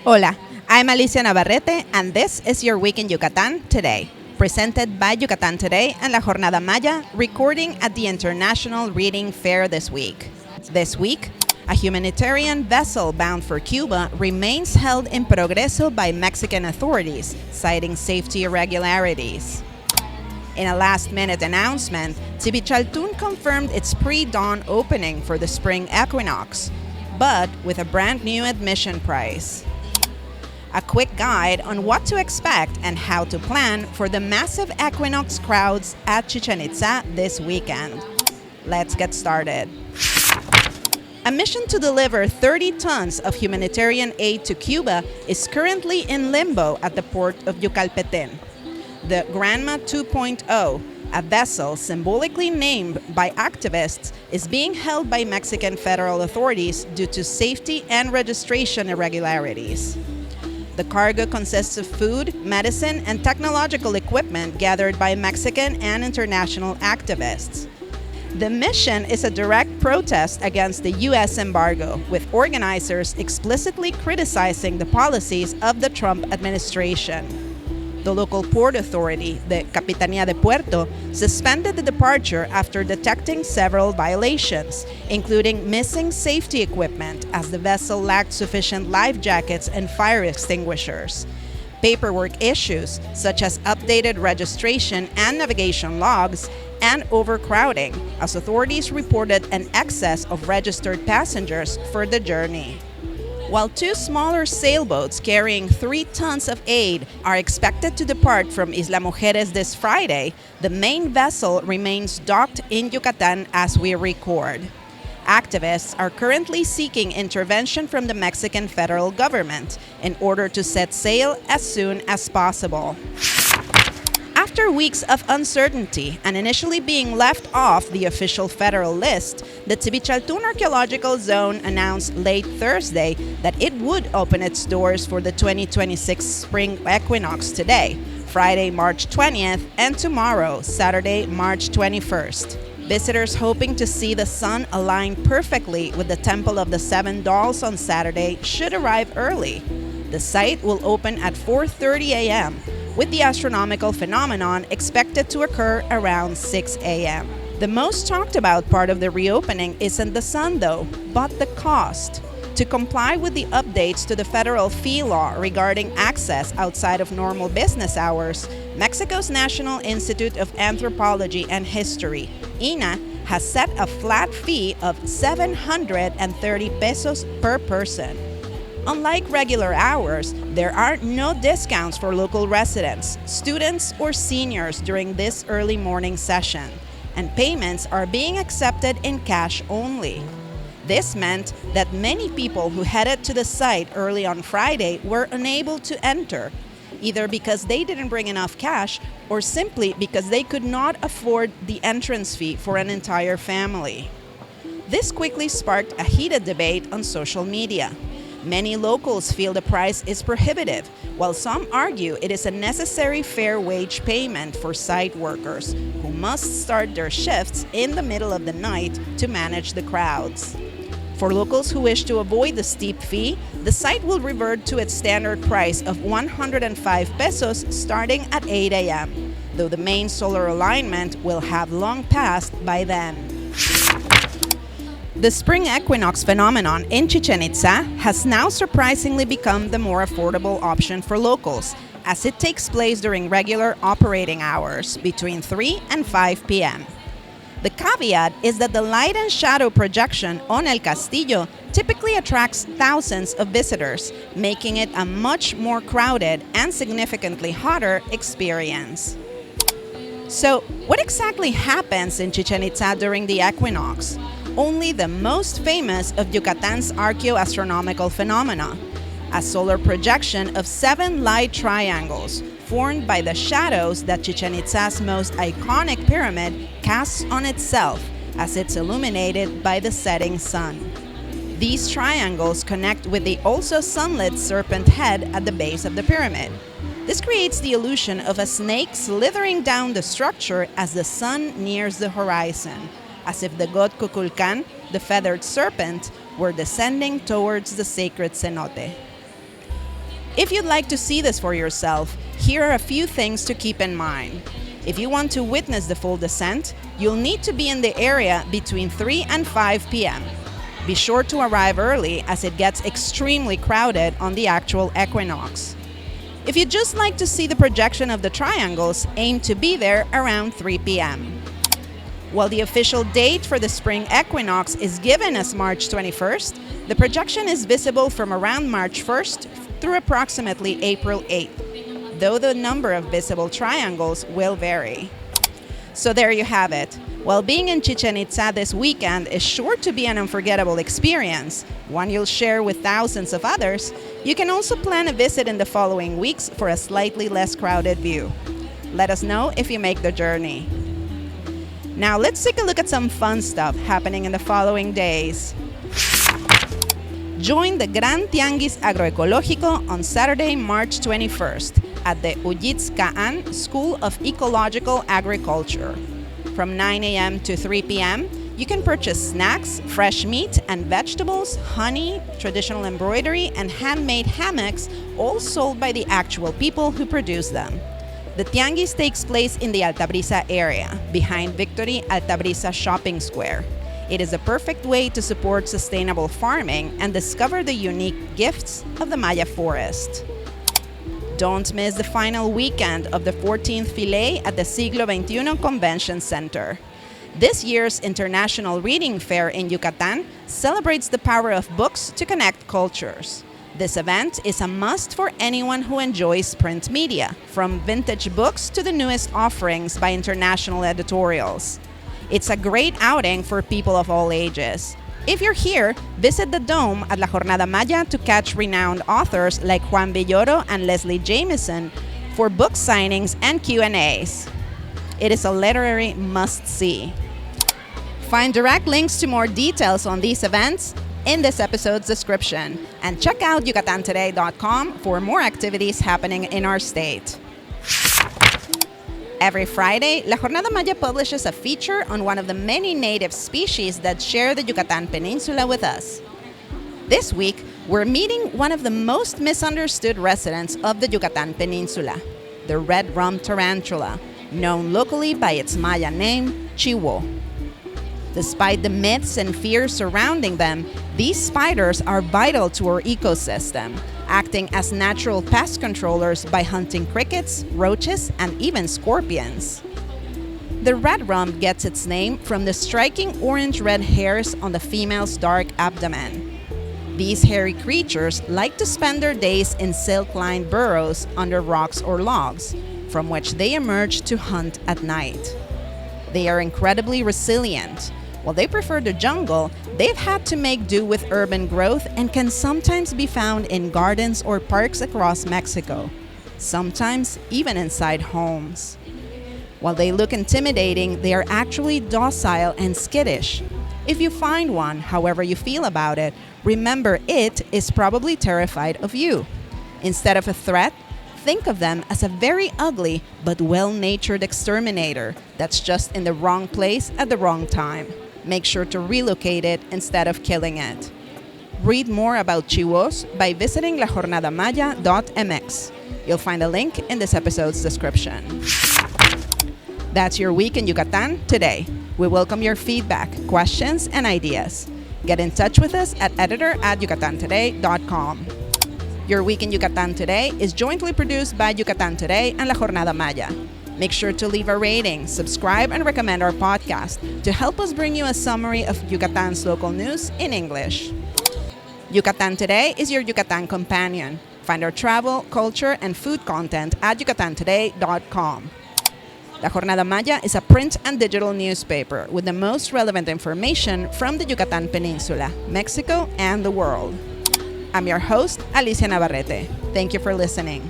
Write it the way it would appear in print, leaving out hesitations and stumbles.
Hola, I'm Alicia Navarrete, and this is your Week in Yucatan Today, presented by Yucatan Today and La Jornada Maya, recording at the International Reading Fair this week. This week, a humanitarian vessel bound for Cuba remains held in Progreso by Mexican authorities, citing safety irregularities. In a last-minute announcement, Chaltún confirmed its pre-dawn opening for the spring equinox, but with a brand new admission price. A quick guide on what to expect and how to plan for the massive equinox crowds at Chichen Itza this weekend. Let's get started. A mission to deliver 30 tons of humanitarian aid to Cuba is currently in limbo at the port of Yucalpeten. The Granma 2.0, a vessel symbolically named by activists, is being held by Mexican federal authorities due to safety and registration irregularities. The cargo consists of food, medicine, and technological equipment gathered by Mexican and international activists. The mission is a direct protest against the U.S. embargo, with organizers explicitly criticizing the policies of the Trump administration. The local port authority, the Capitanía de Puerto, suspended the departure after detecting several violations, including missing safety equipment as the vessel lacked sufficient life jackets and fire extinguishers, paperwork issues such as updated registration and navigation logs, and overcrowding, as authorities reported an excess of registered passengers for the journey. While two smaller sailboats carrying 3 tons of aid are expected to depart from Isla Mujeres this Friday, the main vessel remains docked in Yucatan as we record. Activists are currently seeking intervention from the Mexican federal government in order to set sail as soon as possible. After weeks of uncertainty and initially being left off the official federal list, the Chaltún Archaeological Zone announced late Thursday that it would open its doors for the 2026 spring equinox today, Friday, March 20th, and tomorrow, Saturday, March 21st. Visitors hoping to see the sun align perfectly with the Temple of the Seven Dolls on Saturday should arrive early. The site will open at 4:30 a.m., with the astronomical phenomenon expected to occur around 6 a.m. The most talked about part of the reopening isn't the sun, though, but the cost. To comply with the updates to the federal fee law regarding access outside of normal business hours, Mexico's National Institute of Anthropology and History, INA, has set a flat fee of 730 pesos per person. Unlike regular hours, there are no discounts for local residents, students, or seniors during this early morning session, and payments are being accepted in cash only. This meant that many people who headed to the site early on Friday were unable to enter, either because they didn't bring enough cash or simply because they could not afford the entrance fee for an entire family. This quickly sparked a heated debate on social media. Many locals feel the price is prohibitive, while some argue it is a necessary fair wage payment for site workers who must start their shifts in the middle of the night to manage the crowds. For locals who wish to avoid the steep fee, the site will revert to its standard price of 105 pesos starting at 8 a.m., though the main solar alignment will have long passed by then. The spring equinox phenomenon in Chichen Itza has now surprisingly become the more affordable option for locals, as it takes place during regular operating hours between 3 and 5 p.m. The caveat is that the light and shadow projection on El Castillo typically attracts thousands of visitors, making it a much more crowded and significantly hotter experience. So, what exactly happens in Chichen Itza during the equinox? Only the most famous of Yucatan's archaeoastronomical phenomena, a solar projection of 7 light triangles formed by the shadows that Chichen Itza's most iconic pyramid casts on itself as it's illuminated by the setting sun. These triangles connect with the also sunlit serpent head at the base of the pyramid. This creates the illusion of a snake slithering down the structure as the sun nears the horizon, as if the god Kukulkan, the feathered serpent, were descending towards the sacred cenote. If you'd like to see this for yourself, here are a few things to keep in mind. If you want to witness the full descent, you'll need to be in the area between 3 and 5 p.m. Be sure to arrive early as it gets extremely crowded on the actual equinox. If you'd just like to see the projection of the triangles, aim to be there around 3 p.m. While the official date for the spring equinox is given as March 21st, the projection is visible from around March 1st through approximately April 8th, though the number of visible triangles will vary. So there you have it. While being in Chichen Itza this weekend is sure to be an unforgettable experience, one you'll share with thousands of others, you can also plan a visit in the following weeks for a slightly less crowded view. Let us know if you make the journey. Now let's take a look at some fun stuff happening in the following days. Join the Gran Tianguis Agroecológico on Saturday, March 21st at the Yucatan School of Ecological Agriculture. From 9 a.m. to 3 p.m., you can purchase snacks, fresh meat and vegetables, honey, traditional embroidery, and handmade hammocks, all sold by the actual people who produce them. The Tianguis takes place in the Altabrisa area, behind Victory Altabrisa Shopping Square. It is a perfect way to support sustainable farming and discover the unique gifts of the Maya forest. Don't miss the final weekend of the 14th FILEY at the Siglo XXI Convention Center. This year's International Reading Fair in Yucatan celebrates the power of books to connect cultures. This event is a must for anyone who enjoys print media, from vintage books to the newest offerings by international editorials. It's a great outing for people of all ages. If you're here, visit the Dome at La Jornada Maya to catch renowned authors like Juan Villoro and Leslie Jameson for book signings and Q&As. It is a literary must-see. Find direct links to more details on these events in this episode's description, and check out yucatantoday.com for more activities happening in our state. Every Friday, La Jornada Maya publishes a feature on one of the many native species that share the Yucatan Peninsula with us. This week, we're meeting one of the most misunderstood residents of the Yucatan Peninsula, the red-rumped tarantula, known locally by its Maya name, Chiwo. Despite the myths and fears surrounding them, these spiders are vital to our ecosystem, acting as natural pest controllers by hunting crickets, roaches, and even scorpions. The red rump gets its name from the striking orange-red hairs on the female's dark abdomen. These hairy creatures like to spend their days in silk-lined burrows under rocks or logs, from which they emerge to hunt at night. They are incredibly resilient. While they prefer the jungle, they've had to make do with urban growth and can sometimes be found in gardens or parks across Mexico, sometimes even inside homes. While they look intimidating, they are actually docile and skittish. If you find one, however you feel about it, remember it is probably terrified of you. Instead of a threat, think of them as a very ugly but well-natured exterminator that's just in the wrong place at the wrong time. Make sure to relocate it instead of killing it. Read more about chiwos by visiting lajornadamaya.mx. You'll find a link in this episode's description. That's your week in Yucatan today. We welcome your feedback, questions, and ideas. Get in touch with us at editor@yucatantoday.com. Your Week in Yucatan Today is jointly produced by Yucatan Today and La Jornada Maya. Make sure to leave a rating, subscribe, and recommend our podcast to help us bring you a summary of Yucatan's local news in English. Yucatan Today is your Yucatan companion. Find our travel, culture, and food content at yucatantoday.com. La Jornada Maya is a print and digital newspaper with the most relevant information from the Yucatan Peninsula, Mexico, and the world. I'm your host, Alicia Navarrete. Thank you for listening.